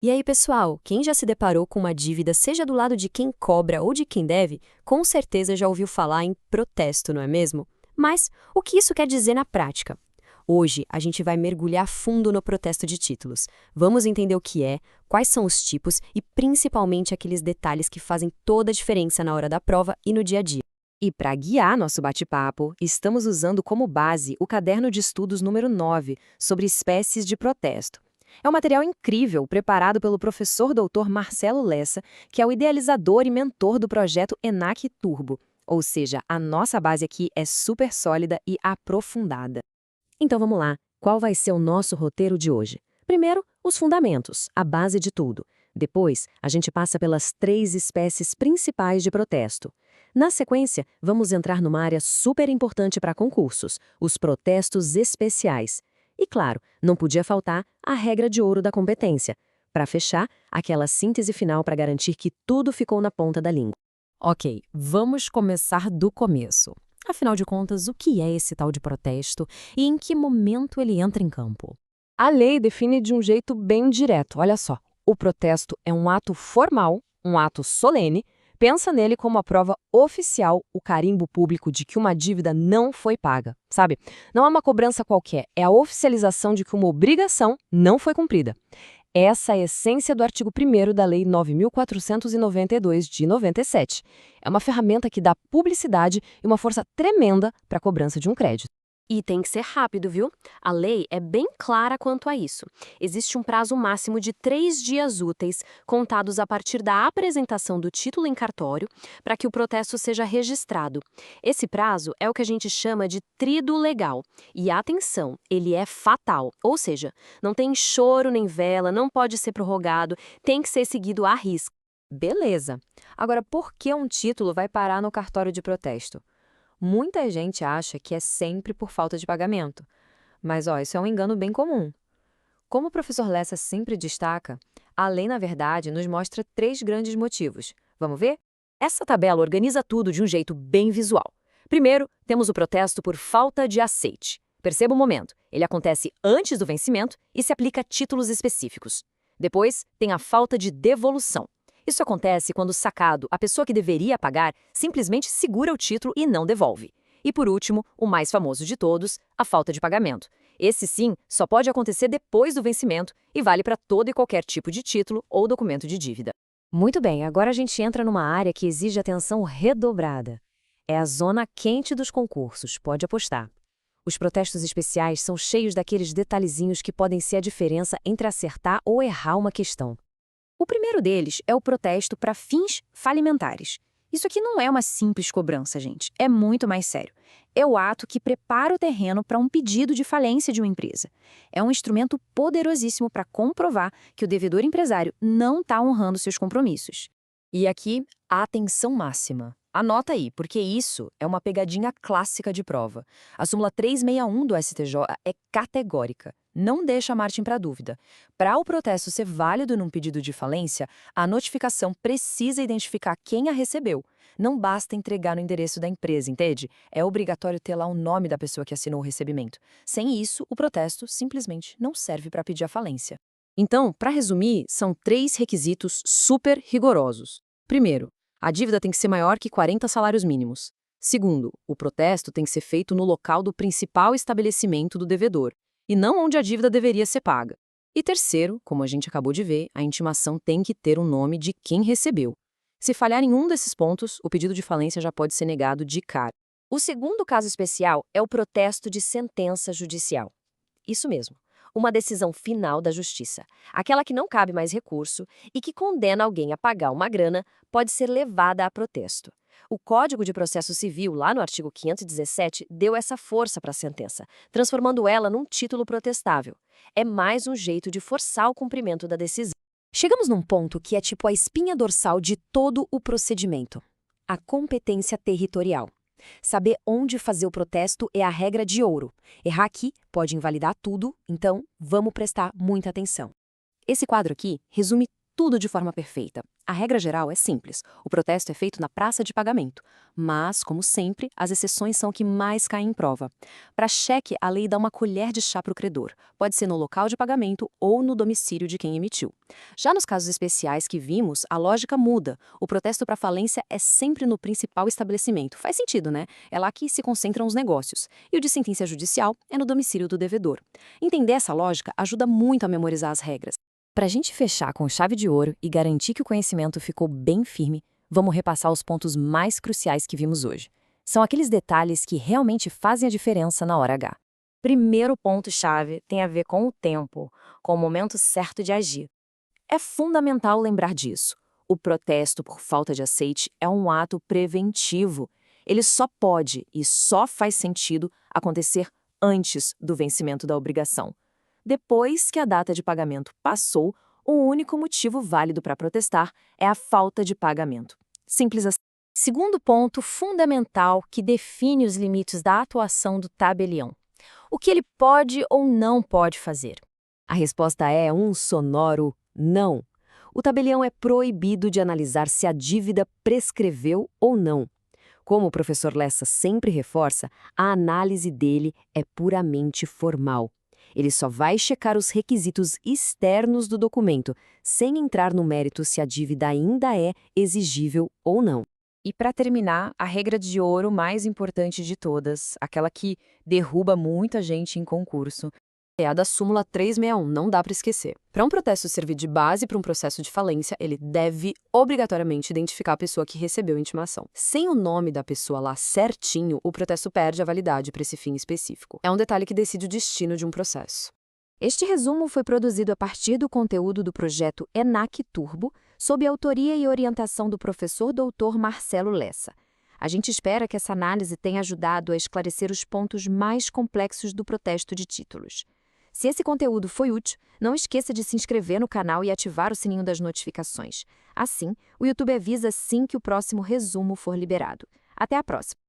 E aí, pessoal, quem já se deparou com uma dívida, seja do lado de quem cobra ou de quem deve, com certeza já ouviu falar em protesto, não é mesmo? Mas o que isso quer dizer na prática? Hoje, a gente vai mergulhar fundo no protesto de títulos. Vamos entender o que é, quais são os tipos e principalmente aqueles detalhes que fazem toda a diferença na hora da prova e no dia a dia. E para guiar nosso bate-papo, estamos usando como base o caderno de estudos número 9 sobre espécies de protesto. É um material incrível preparado pelo professor doutor Marcelo Lessa, que é o idealizador e mentor do projeto ENAC Turbo. Ou seja, a nossa base aqui é super sólida e aprofundada. Então vamos lá, qual vai ser o nosso roteiro de hoje? Primeiro, os fundamentos, a base de tudo. Depois, a gente passa pelas 3 espécies principais de protesto. Na sequência, vamos entrar numa área super importante para concursos, os protestos especiais. E claro, não podia faltar a regra de ouro da competência. Para fechar, aquela síntese final para garantir que tudo ficou na ponta da língua. Ok, vamos começar do começo. Afinal de contas, o que é esse tal de protesto e em que momento ele entra em campo? A lei define de um jeito bem direto. Olha só, o protesto é um ato formal, um ato solene. Pensa nele como a prova oficial, o carimbo público de que uma dívida não foi paga, sabe? Não é uma cobrança qualquer, é a oficialização de que uma obrigação não foi cumprida. Essa é a essência do artigo 1º da Lei 9.492 de 97. É uma ferramenta que dá publicidade e uma força tremenda para a cobrança de um crédito. E tem que ser rápido, viu? A lei é bem clara quanto a isso. Existe um prazo máximo de 3 dias úteis, contados a partir da apresentação do título em cartório, para que o protesto seja registrado. Esse prazo é o que a gente chama de trido legal. E atenção, ele é fatal, ou seja, não tem choro nem vela, não pode ser prorrogado, tem que ser seguido à risca. Beleza. Agora, por que um título vai parar no cartório de protesto? Muita gente acha que é sempre por falta de pagamento. Mas, isso é um engano bem comum. Como o professor Lessa sempre destaca, a lei, na verdade, nos mostra 3 grandes motivos. Vamos ver? Essa tabela organiza tudo de um jeito bem visual. Primeiro, temos o protesto por falta de aceite. Perceba o momento, ele acontece antes do vencimento e se aplica a títulos específicos. Depois, tem a falta de devolução. Isso acontece quando o sacado, a pessoa que deveria pagar, simplesmente segura o título e não devolve. E por último, o mais famoso de todos, a falta de pagamento. Esse sim só pode acontecer depois do vencimento e vale para todo e qualquer tipo de título ou documento de dívida. Muito bem, agora a gente entra numa área que exige atenção redobrada. É a zona quente dos concursos, pode apostar. Os protestos especiais são cheios daqueles detalhezinhos que podem ser a diferença entre acertar ou errar uma questão. O primeiro deles é o protesto para fins falimentares. Isso aqui não é uma simples cobrança, gente. É muito mais sério. É o ato que prepara o terreno para um pedido de falência de uma empresa. É um instrumento poderosíssimo para comprovar que o devedor empresário não está honrando seus compromissos. E aqui, a atenção máxima. Anota aí, porque isso é uma pegadinha clássica de prova. A súmula 361 do STJ é categórica. Não deixa margem para dúvida. Para o protesto ser válido num pedido de falência, a notificação precisa identificar quem a recebeu. Não basta entregar no endereço da empresa, entende? É obrigatório ter lá o nome da pessoa que assinou o recebimento. Sem isso, o protesto simplesmente não serve para pedir a falência. Então, para resumir, são 3 requisitos super rigorosos. Primeiro, a dívida tem que ser maior que 40 salários mínimos. Segundo, o protesto tem que ser feito no local do principal estabelecimento do devedor, e não onde a dívida deveria ser paga. E terceiro, como a gente acabou de ver, a intimação tem que ter o nome de quem recebeu. Se falhar em um desses pontos, o pedido de falência já pode ser negado de cara. O segundo caso especial é o protesto de sentença judicial. Isso mesmo, uma decisão final da justiça. Aquela que não cabe mais recurso e que condena alguém a pagar uma grana pode ser levada a protesto. O Código de Processo Civil, lá no artigo 517, deu essa força para a sentença, transformando ela num título protestável. É mais um jeito de forçar o cumprimento da decisão. Chegamos num ponto que é tipo a espinha dorsal de todo o procedimento: a competência territorial. Saber onde fazer o protesto é a regra de ouro. Errar aqui pode invalidar tudo, então vamos prestar muita atenção. Esse quadro aqui resume tudo de forma perfeita. A regra geral é simples. O protesto é feito na praça de pagamento. Mas, como sempre, as exceções são o que mais caem em prova. Para cheque, a lei dá uma colher de chá para o credor. Pode ser no local de pagamento ou no domicílio de quem emitiu. Já nos casos especiais que vimos, a lógica muda. O protesto para falência é sempre no principal estabelecimento. Faz sentido, né? É lá que se concentram os negócios. E o de sentença judicial é no domicílio do devedor. Entender essa lógica ajuda muito a memorizar as regras. Para a gente fechar com chave de ouro e garantir que o conhecimento ficou bem firme, vamos repassar os pontos mais cruciais que vimos hoje. São aqueles detalhes que realmente fazem a diferença na hora H. Primeiro ponto-chave tem a ver com o tempo, com o momento certo de agir. É fundamental lembrar disso. O protesto por falta de aceite é um ato preventivo. Ele só pode e só faz sentido acontecer antes do vencimento da obrigação. Depois que a data de pagamento passou, o único motivo válido para protestar é a falta de pagamento. Simples assim. Segundo ponto fundamental que define os limites da atuação do tabelião. O que ele pode ou não pode fazer? A resposta é um sonoro não. O tabelião é proibido de analisar se a dívida prescreveu ou não. Como o professor Lessa sempre reforça, a análise dele é puramente formal. Ele só vai checar os requisitos externos do documento, sem entrar no mérito se a dívida ainda é exigível ou não. E para terminar, a regra de ouro mais importante de todas, aquela que derruba muita gente em concurso, É a da súmula 361, não dá para esquecer. Para um protesto servir de base para um processo de falência, ele deve obrigatoriamente identificar a pessoa que recebeu a intimação. Sem o nome da pessoa lá certinho, o protesto perde a validade para esse fim específico. É um detalhe que decide o destino de um processo. Este resumo foi produzido a partir do conteúdo do projeto ENAC Turbo, sob a autoria e orientação do professor doutor Marcelo Lessa. A gente espera que essa análise tenha ajudado a esclarecer os pontos mais complexos do protesto de títulos. Se esse conteúdo foi útil, não esqueça de se inscrever no canal e ativar o sininho das notificações. Assim, o YouTube avisa assim que o próximo resumo for liberado. Até a próxima!